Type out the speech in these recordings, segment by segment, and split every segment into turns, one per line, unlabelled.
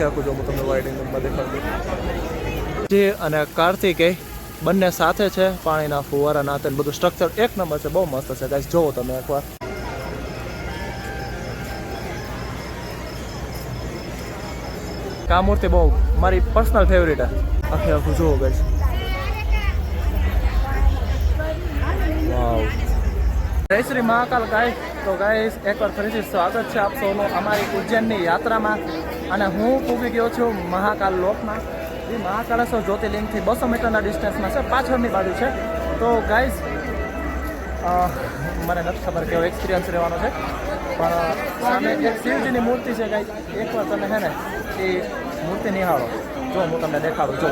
આખું જો હું તમને વાઇડિંગમાં દેખાડું જે અને કાર્તિકેય બંને સાથે છે. પાણીના ફુવારા નાતે બધું સ્ટ્રક્ચર એક નંબર છે, બહુ મસ્ત છે ગાઈસ. જોવો તમે એકવાર. આ મૂર્તિ બહુ મારી પર્સનલ ફેવરિટ છે. આખું જોવો ગાઈસ. વાવ. જય શ્રી મહાકાલ ગાઈસ. તો ગાઈસ એકવાર ફરીથી સ્વાગત છે આપ સૌનું અમારી ઉજ્જૈનની યાત્રામાં. અને હું પૂગી ગયો છું મહાકાલ લોકમાં. એ મહાકાલેશ્વર જ્યોતિર્લિંગથી 200 મીટરના ડિસ્ટન્સમાં છે, પાછળની બાજુ છે. તો ગાઈસ મને નથી ખબર કેવો એક્સપિરિયન્સ રહેવાનો છે, પણ સામે એક શિવજીની મૂર્તિ છે ગાઈસ. એકવાર તમે છે ને એ મૂર્તિ નિહાળો. જો હું તમને દેખાડું. જો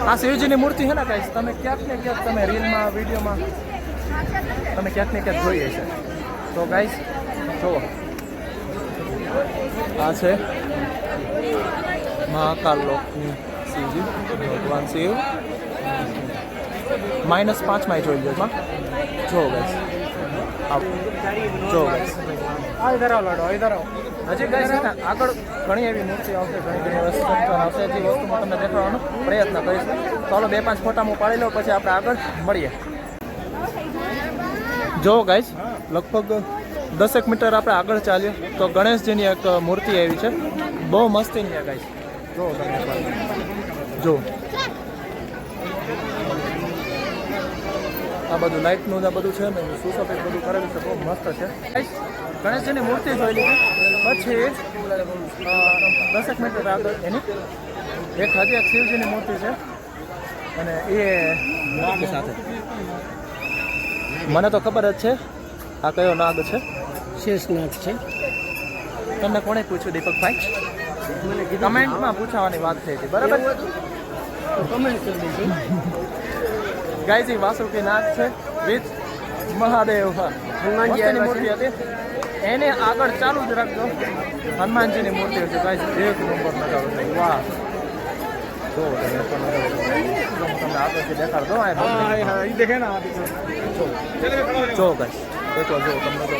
આ શિવજીની મૂર્તિ છે ને ગાઈસ, તમે ક્યાંક ને ક્યાંક તમે રીલમાં વિડીયોમાં તમે ક્યાંક ને ક્યાંક જોઈએ છે. તો ગાઈસ જુઓ, આ છે મહાકાલ લોકની શિવજી, ભગવાન શિવ. -5 જોઈ લો. જો ગાઈસ જો ગાઈસ ઇધર આવો લાડો, ઇધર આવો. હજી ગાઈસ છે ને આગળ ઘણી એવી મૂર્તિ આવશે, ઘણી વસ્તુ આવશે. જે વસ્તુ તમને દેખાડવાનો પ્રયત્ન કરીશ. ચાલો 2-5 ફોટા હું પાડી લઉં, પછી આપણે આગળ મળીએ. જો ગાઈસ લગભગ 10 મીટર આપણે આગળ ચાલીએ તો ગણેશજીની એક મૂર્તિ આવી છે, બહુ મસ્તીની છે ગાઈસ. જો તમે જો આ બધું લાઇટનું આ બધું છે ને, સુશોભિત બધું કરેલું છે, બહુ મસ્ત છે. ગણેશજીની મૂર્તિ જોઈ લીધી. પછી 10 મીટર આગળ એની હજી એક શિવજીની મૂર્તિ છે, અને એ નાગ સાથે. મને તો ખબર જ છે આ કયો નાગ છે. શેષનાગ છે. તમને કોણે પૂછ્યું દીપકભાઈ? કમેન્ટમાં પૂછવાની વાત થઈ હતી, બરાબર? કમેન્ટ કરી દીધી ગાઈસ. એ વાસુકી નાગ છે વિથ મહાદેવ. હનુમાનજીની મૂર્તિ હતી, એને આગળ ચાલુ જ રાખજો. હનુમાનજીની મૂર્તિ હતી ગાઈસ, એક નંબર નજારો છે. વાહ. જો તમને આગળથી દેખાડો. જો ગાઈસ એકવાર જો તમને જો.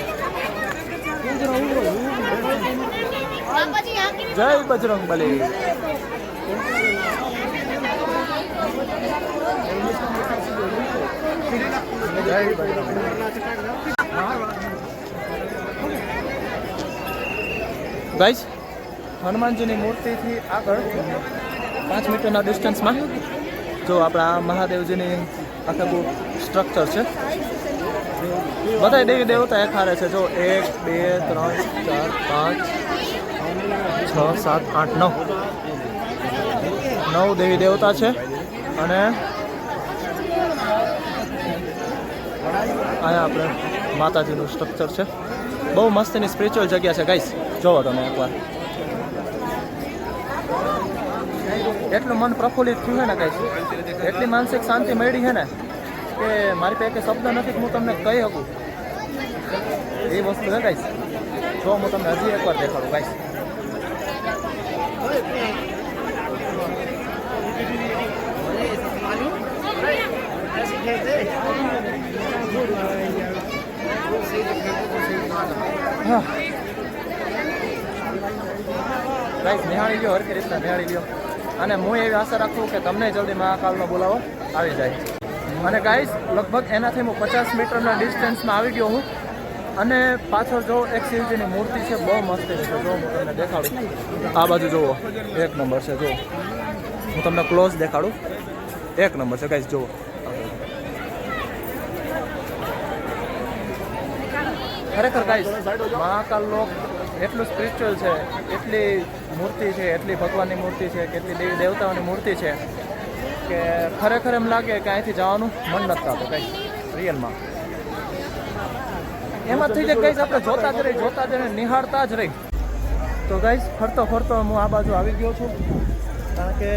જય બજરંગ બલી. જય બજરંગ. ગાઈસ હનુમાનજીની મૂર્તિથી આગળ 5 મીટરના ડિસ્ટન્સમાં જો આપણા મહાદેવજીની આખું સ્ટ્રક્ચર છે. બધા દેવી દેવતા એક હારે છે. જો 1 2 3 4 5 6 7 8 9 દેવી દેવતા છે. અને અહીંયા આપણે માતાજીનું સ્ટ્રક્ચર છે. બહુ મસ્તની સ્પિરિચ્યુઅલ જગ્યા છે ગાઈસ. જોવો તમે એકવાર. એટલું મન પ્રફુલ્લિત થયું છે ને ગાઈસ, એટલી માનસિક શાંતિ મળી છે ને કે મારી પાસે એક શબ્દ નથી હું તમને કહી શકું. એ વસ્તુ છે ગાઈસ. જો હું તમને હજી એકવાર દેખાડું ગાઈસ. ગાઈસ નિહાળી લ્યો, હરખી રીતના નિહાળી લ્યો. અને હું એવી આશા રાખું કે તમને જલ્દી મહાકાલનો બોલાવો આવી જાય. અને ગાઈસ લગભગ એનાથી હું 50 મીટરના ડિસ્ટન્સમાં આવી ગયો હું. અને પાછળ જો એક શિવજીની મૂર્તિ છે, બહુ મસ્ત છે. જો હું તમને દેખાડું. આ બાજુ જુઓ, એક નંબર છે. જો હું તમને ક્લોઝ દેખાડું. એક નંબર છે ગાઈસ. જુઓ ખરેખર ગાઈસ મહાકાલ લોક એટલું સ્પિરિચ્યુઅલ છે, એટલી મૂર્તિ છે, એટલી ભગવાનની મૂર્તિ છે, કેટલી દેવી દેવતાઓની મૂર્તિ છે કે ખરેખર એમ લાગે કે અહીંથી જવાનું મન નથી થતું ગાઈસ. રિયલમાં એમાં થઈ જાય ગાઈસ, આપણે જોતા જ રહી, નિહાળતા જ રહી. તો ગાઈસ ફરતો ફરતો હું આ બાજુ આવી ગયો છું, કારણ કે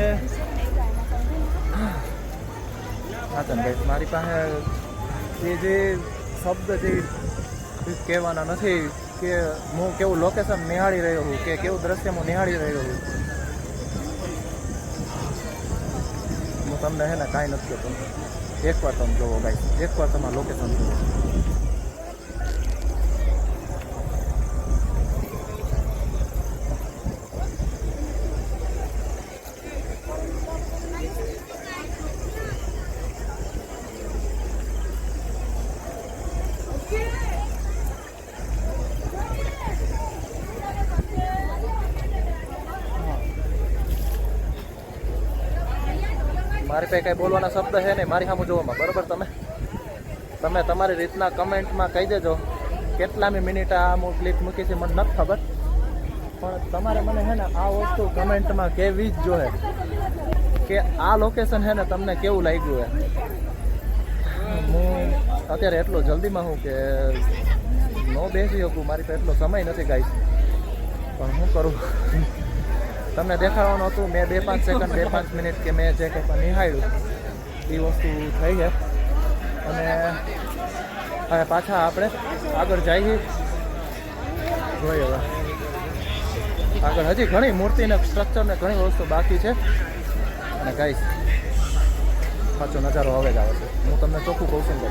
હા તને ગાઈસ મારી પાસે એ જે શબ્દ જે કહેવાના નથી કે હું કેવું લોકેશન નિહાળી રહ્યો છું, કે કેવું દ્રશ્ય હું નિહાળી રહ્યો છું. હું તમને હે ને કાંઈ નથી કહેતો. એકવાર તમે જોવો ગાઈસ, એકવાર તમારું લોકેશન જુઓ. મારી પાસે કંઈ બોલવાના શબ્દ છે નહીં મારી સામે જોવામાં. બરાબર, તમે તમારી રીતના કમેન્ટમાં કહી દેજો કેટલામી મિનિટ આ ક્લિપ મૂકી છે મને નથી ખબર, પણ તમારે મને છે ને આ વસ્તુ કમેન્ટમાં કહેવી જ જોઈએ કે આ લોકેશન છે ને તમને કેવું લાગ્યું છે. હું અત્યારે એટલો જલ્દીમાં હું કે ન બેસી શકું, મારી પાસે એટલો સમય નથી ગાઈસ, પણ શું કરું તમને દેખાડવાનું હતું. મેં 2-5 સેકન્ડ 2-5 મિનિટ કે મેં જે કંઈ પણ નિહાળ્યું એ વસ્તુ થઈ છે. અને હવે પાછા આપણે આગળ જઈએ, જોઈએ હવે આગળ હજી ઘણી મૂર્તિને સ્ટ્રક્ચર ને ઘણી વસ્તુ બાકી છે. અને ગાઈસ સાચો નજારો હવે જ આવે છે, હું તમને ચોખ્ખું કહું છું કે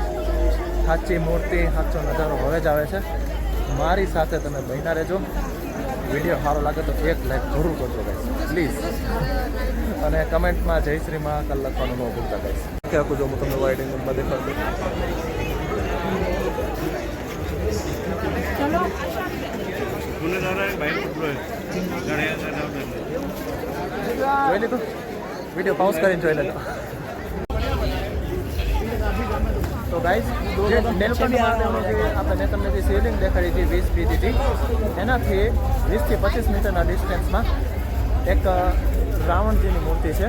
સાચી મૂર્તિ સાચો નજારો હવે જ આવે છે. મારી સાથે તમે બન્યા રહેજો. વિડીયો સારો લાગે તો એક લાઈક જરૂર કરજો ગાઈસ પ્લીઝ, અને કમેન્ટમાં જય શ્રી મહાકાલ લખવાનું ન ભૂલતા ગાઈસ. કે આખું જો હું તમને વાઇડ એંગલમાં દેખાડું. જોઈ લીધું, વિડીયો પાઉઝ કરીને જોઈ લેતો. તો ગાઈઝ જે નેલકંઠ મહાદેવનું જે આપણે તમને જે શિવલિંગ દેખાડી હતી 20 BCT, એનાથી 20 થી 25 મીટરના ડિસ્ટન્સમાં એક રાવણજીની મૂર્તિ છે.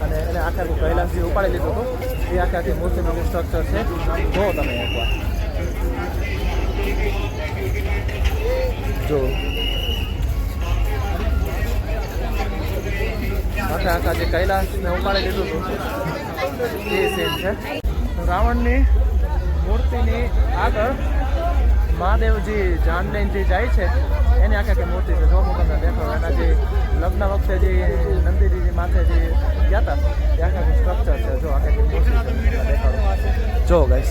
અને એને આખે આખું કૈલાસજી ઉપાડી લીધું હતું. એ આખે આખી મૂર્તિનું જે સ્ટ્રક્ચર છે જો તમે એકવાર જો આખા જે કૈલાસને ઉપાડી લીધું હતું એ સીન છે. રાવણની મૂર્તિની આગળ મહાદેવજી જાન લઈને જે જાય છે એની આખી આખી મૂર્તિ છે. જો હું તમને દેખાડું, એના જે લગ્ન વખતે જે નંદીજી માથે જે ગયા હતા એ આખા આખું સ્ટ્રક્ચર છે. જો આખી આખી મૂર્તિ છે દેખાડો, જો ગાઈસ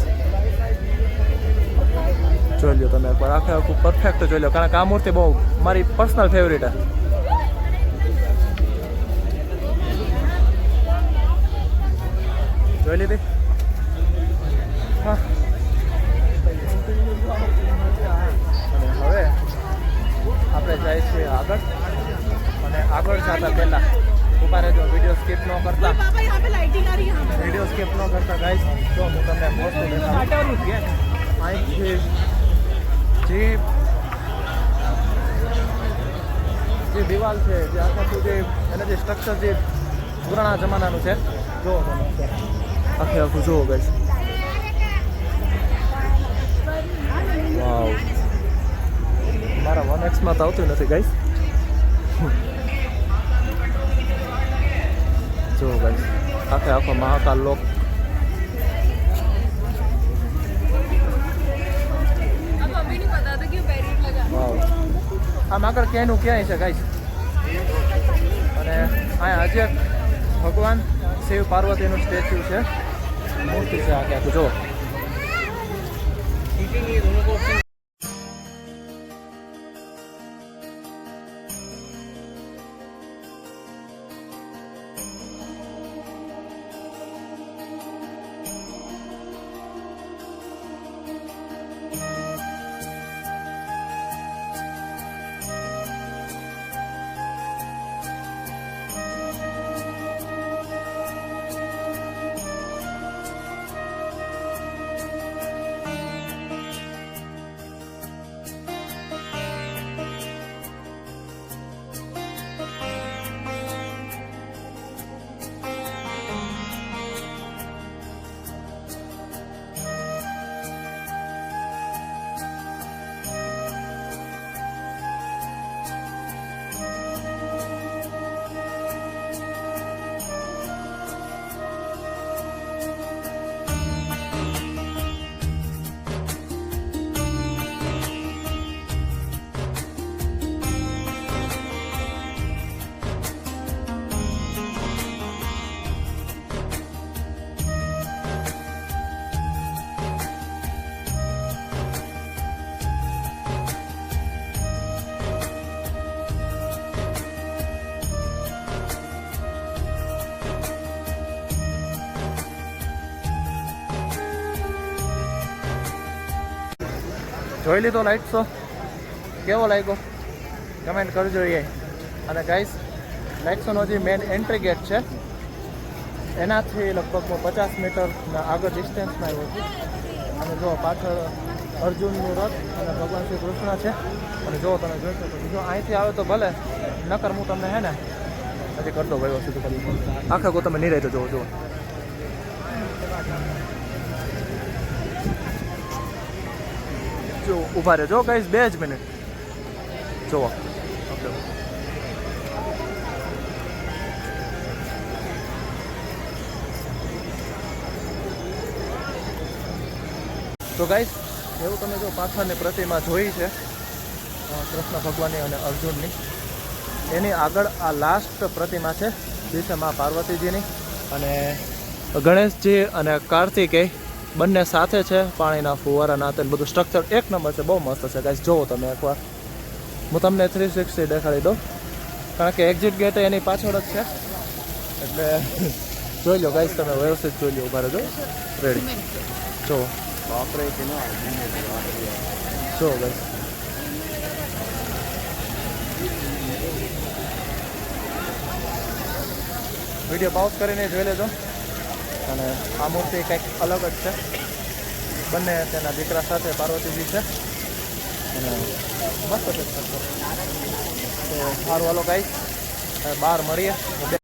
જોઈ લો તમે એકવાર આખે આખું પરફેક્ટ જોઈ લો, કારણ કે આ મૂર્તિ બહુ મારી પર્સનલ ફેવરિટ છે. જોઈ લીધી. હા, હવે આપણે જાય છીએ આગળ, અને આગળ જતા પહેલા ઉભા રહેજો, વિડીયો સ્કીપ ન કરતા, વિડીયો સ્કીપ ન કરતા ગાઈસ. જો હું તમને મોસ્ટ દેખાડું અહીંથી જે દિવાલ છે, જે આખું જે એને જે સ્ટ્રક્ચર જે પુરાણા જમાનાનું છે, જો આખે આખું જુઓ ગાઈસ. વાવ, મારા 1x માં તો આવતું નથી ગાઈસ. જો ગાઈસ આખે આખો મહાકાલ લોક. વાવ, આમ આગળ ક્યાંયનું ક્યાંય છે ગાઈસ. અને અહીંયા હજી એક ભગવાન શિવ પાર્વતીનું સ્ટેચ્યુ છે, મૂર્તિ છે આખે આખું જો. જોઈ લીધો લાઈટ શો, કેવો લાગ્યો કમેન્ટ કરજો. એ અને ગાઈસ લાઈટ શોનો જે મેન એન્ટ્રી ગેટ છે એનાથી લગભગ 50 મીટરના આગળ ડિસ્ટન્સમાં આવ્યો છું. અને જો પાછળ અર્જુનનું રથ અને ભગવાન શ્રી કૃષ્ણ છે. અને જો તમે જોઈશો તો જો અહીંથી આવે તો ભલે, નકર હું તમને હે ને હજી કરતો ભાઈ વસ્તુ કરી આખા કો તમે નહીં રહેતો જોવો જુઓ. જો ઊભા રહેજો ગાઈસ, 2 જ મિનિટ જુઓ. ઓકે તો ગાઈસ, એવું તમે જો પાછળની પ્રતિમા જોઈ છે કૃષ્ણ ભગવાનની અને અર્જુનની, એની આગળ આ લાસ્ટ પ્રતિમા છે જે છે મા પાર્વતીજીની. અને ગણેશજી અને કાર્તિકેય બંને સાથે છે. પાણીના ફુવારા નાતે બધું સ્ટ્રક્ચર એક નંબર છે, બહુ મસ્ત છે ગાઈસ. જોવો તમે એકવાર, હું તમને 360 દેખાડી દઉં, કારણ કે એક્ઝિટ ગેટ એની પાછળ જ છે. એટલે જોઈ લો ગાઈસ, તમે વ્યવસ્થિત જોઈ લો. ઉભા રહેજો, રેડી જો. જો ગાઈસ, વિડીયો પાઉઝ કરીને જોઈ લેજો. અને આ મૂર્તિ કંઈક અલગ જ છે. બંને તેના દીકરા સાથે પાર્વતીજી છે અને મસ્ત છે. તો સારું હાલો ગાઈસ, બહાર મળીએ. 2